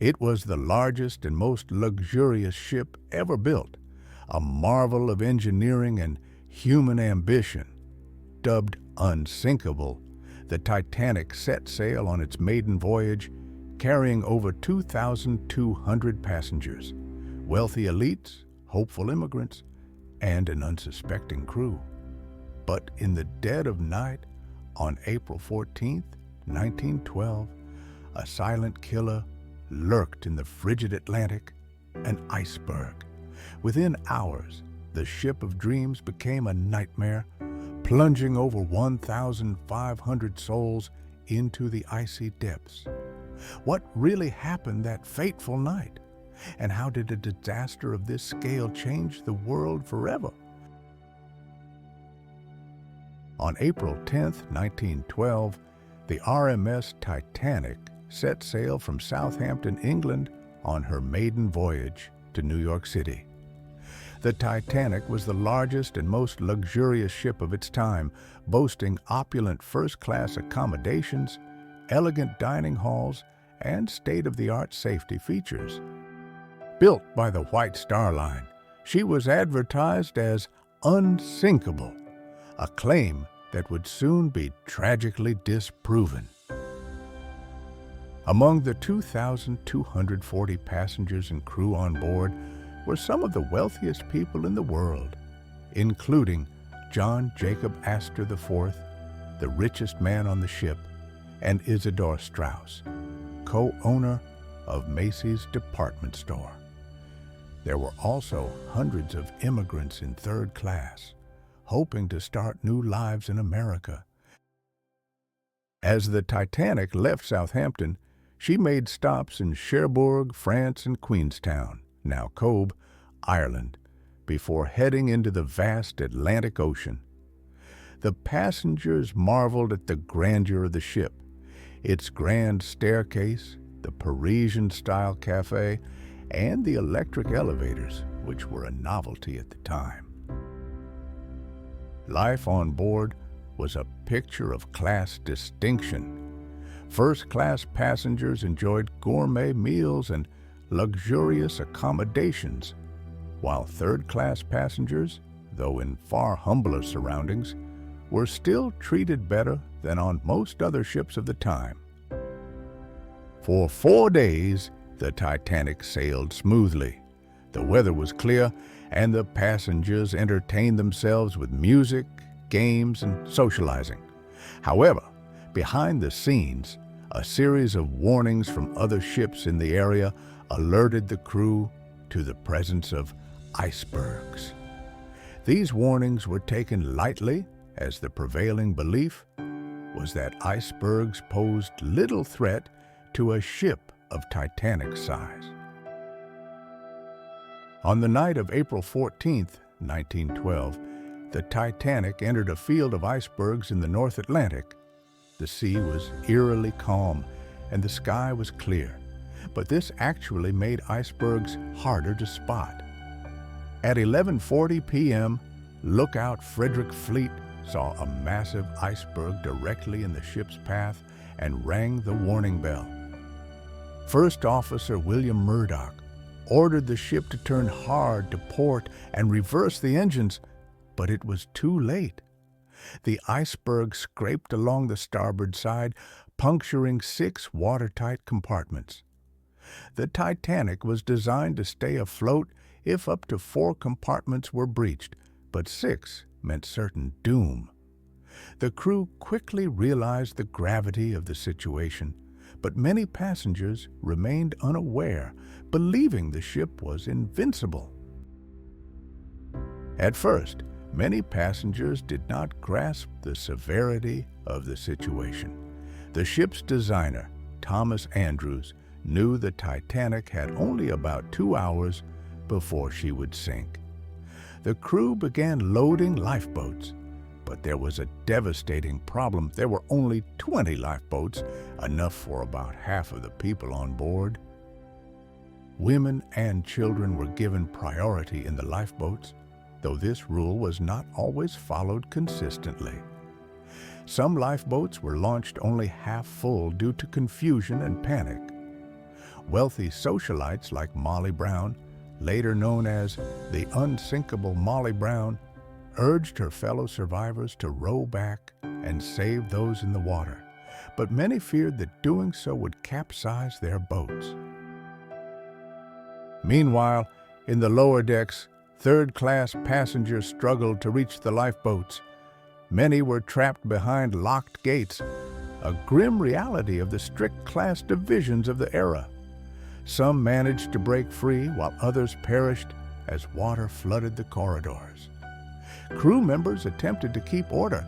It was the largest and most luxurious ship ever built, a marvel of engineering and human ambition. Dubbed unsinkable, the Titanic set sail on its maiden voyage, carrying over 2,200 passengers, wealthy elites, hopeful immigrants, and an unsuspecting crew. But in the dead of night, on April 14, 1912, a silent killer lurked in the frigid Atlantic, an iceberg. Within hours, the ship of dreams became a nightmare, plunging over 1,500 souls into the icy depths. What really happened that fateful night? And how did a disaster of this scale change the world forever? On April 10, 1912, the RMS Titanic set sail from Southampton, England, on her maiden voyage to New York City. The Titanic was the largest and most luxurious ship of its time, boasting opulent first-class accommodations, elegant dining halls, and state-of-the-art safety features. Built by the White Star Line, she was advertised as unsinkable, a claim that would soon be tragically disproven. Among the 2,240 passengers and crew on board were some of the wealthiest people in the world, including John Jacob Astor IV, the richest man on the ship, and Isidor Straus, co-owner of Macy's department store. There were also hundreds of immigrants in third class, hoping to start new lives in America. As the Titanic left Southampton, she made stops in Cherbourg, France, and Queenstown, now Cobh, Ireland, before heading into the vast Atlantic Ocean. The passengers marveled at the grandeur of the ship, its grand staircase, the Parisian-style cafe, and the electric elevators, which were a novelty at the time. Life on board was a picture of class distinction. First-class passengers enjoyed gourmet meals and luxurious accommodations, while third-class passengers, though in far humbler surroundings, were still treated better than on most other ships of the time. For 4 days, the Titanic sailed smoothly. The weather was clear, and the passengers entertained themselves with music, games, and socializing. However, behind the scenes, a series of warnings from other ships in the area alerted the crew to the presence of icebergs. These warnings were taken lightly, as the prevailing belief was that icebergs posed little threat to a ship of Titanic size. On the night of April 14, 1912, the Titanic entered a field of icebergs in the North Atlantic. The sea was eerily calm and the sky was clear, but this actually made icebergs harder to spot. At 11:40 p.m., lookout Frederick Fleet saw a massive iceberg directly in the ship's path and rang the warning bell. First Officer William Murdoch ordered the ship to turn hard to port and reverse the engines, but it was too late. The iceberg scraped along the starboard side, puncturing 6 watertight compartments. The Titanic was designed to stay afloat if up to 4 compartments were breached, but 6 meant certain doom. The crew quickly realized the gravity of the situation, but many passengers remained unaware, believing the ship was invincible. At first, many passengers did not grasp the severity of the situation. The ship's designer, Thomas Andrews, knew the Titanic had only about 2 hours before she would sink. The crew began loading lifeboats, but there was a devastating problem. There were only 20 lifeboats, enough for about half of the people on board. Women and children were given priority in the lifeboats, though this rule was not always followed consistently. Some lifeboats were launched only half full due to confusion and panic. Wealthy socialites like Molly Brown, later known as the unsinkable Molly Brown, urged her fellow survivors to row back and save those in the water, but many feared that doing so would capsize their boats. Meanwhile, in the lower decks, third-class passengers struggled to reach the lifeboats. Many were trapped behind locked gates, a grim reality of the strict class divisions of the era. Some managed to break free while others perished as water flooded the corridors. Crew members attempted to keep order,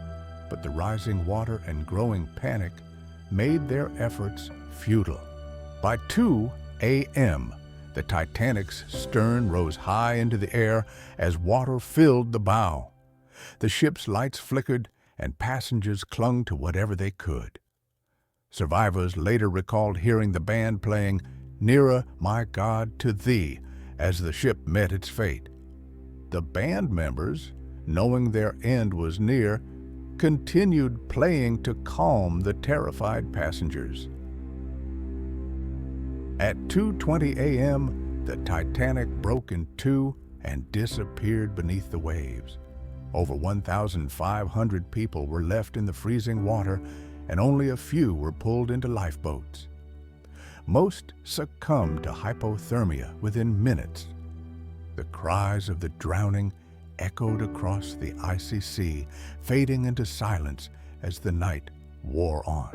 but the rising water and growing panic made their efforts futile. By 2 a.m., the Titanic's stern rose high into the air as water filled the bow. The ship's lights flickered and passengers clung to whatever they could. Survivors later recalled hearing the band playing "Nearer, My God, to Thee" as the ship met its fate. The band members, knowing their end was near, continued playing to calm the terrified passengers. At 2:20 a.m., the Titanic broke in two and disappeared beneath the waves. Over 1,500 people were left in the freezing water, and only a few were pulled into lifeboats. Most succumbed to hypothermia within minutes. The cries of the drowning echoed across the icy sea, fading into silence as the night wore on.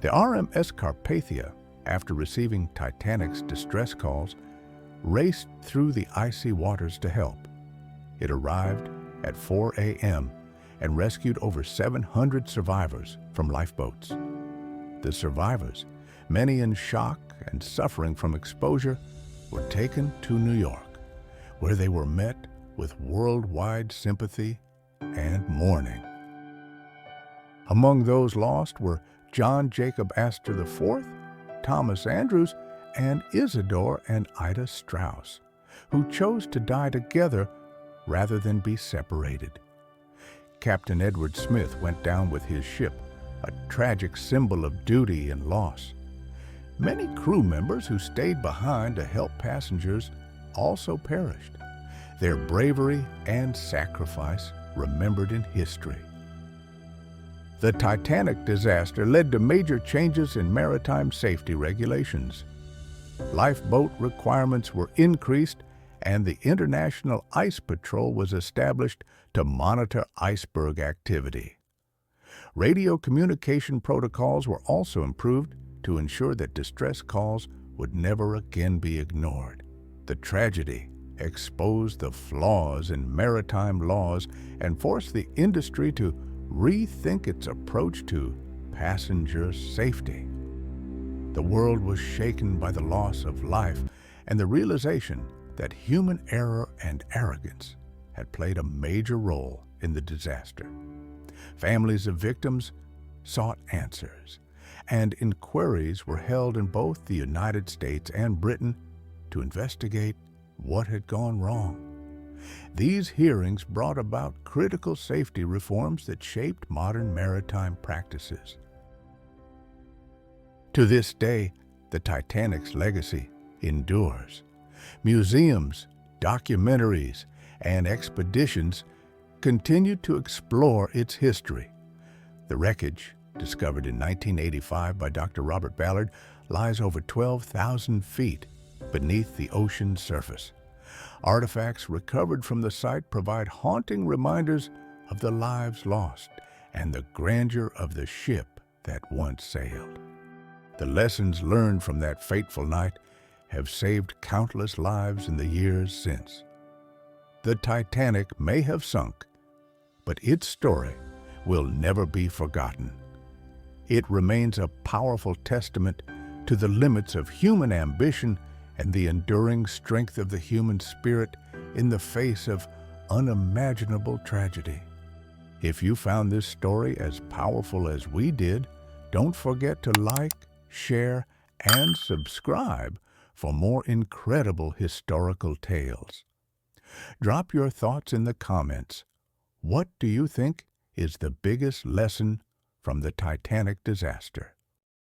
The RMS Carpathia, after receiving Titanic's distress calls, raced through the icy waters to help. It arrived at 4 a.m. and rescued over 700 survivors from lifeboats. The survivors, many in shock and suffering from exposure, were taken to New York, where they were met with worldwide sympathy and mourning. Among those lost were John Jacob Astor IV, Thomas Andrews, and Isidore and Ida Strauss, who chose to die together rather than be separated. Captain Edward Smith went down with his ship, a tragic symbol of duty and loss. Many crew members who stayed behind to help passengers also perished, their bravery and sacrifice remembered in history. The Titanic disaster led to major changes in maritime safety regulations. Lifeboat requirements were increased, and the International Ice Patrol was established to monitor iceberg activity. Radio communication protocols were also improved to ensure that distress calls would never again be ignored. The tragedy exposed the flaws in maritime laws and forced the industry to rethink its approach to passenger safety. The world was shaken by the loss of life and the realization that human error and arrogance had played a major role in the disaster. Families of victims sought answers, and inquiries were held in both the United States and Britain to investigate what had gone wrong. These hearings brought about critical safety reforms that shaped modern maritime practices. To this day, the Titanic's legacy endures. Museums, documentaries, and expeditions continue to explore its history. The wreckage, discovered in 1985 by Dr. Robert Ballard, lies over 12,000 feet beneath the ocean's surface. Artifacts recovered from the site provide haunting reminders of the lives lost and the grandeur of the ship that once sailed. The lessons learned from that fateful night have saved countless lives in the years since. The Titanic may have sunk, but its story will never be forgotten. It remains a powerful testament to the limits of human ambition and the enduring strength of the human spirit in the face of unimaginable tragedy. If you found this story as powerful as we did, don't forget to like, share, and subscribe for more incredible historical tales. Drop your thoughts in the comments. What do you think is the biggest lesson from the Titanic disaster?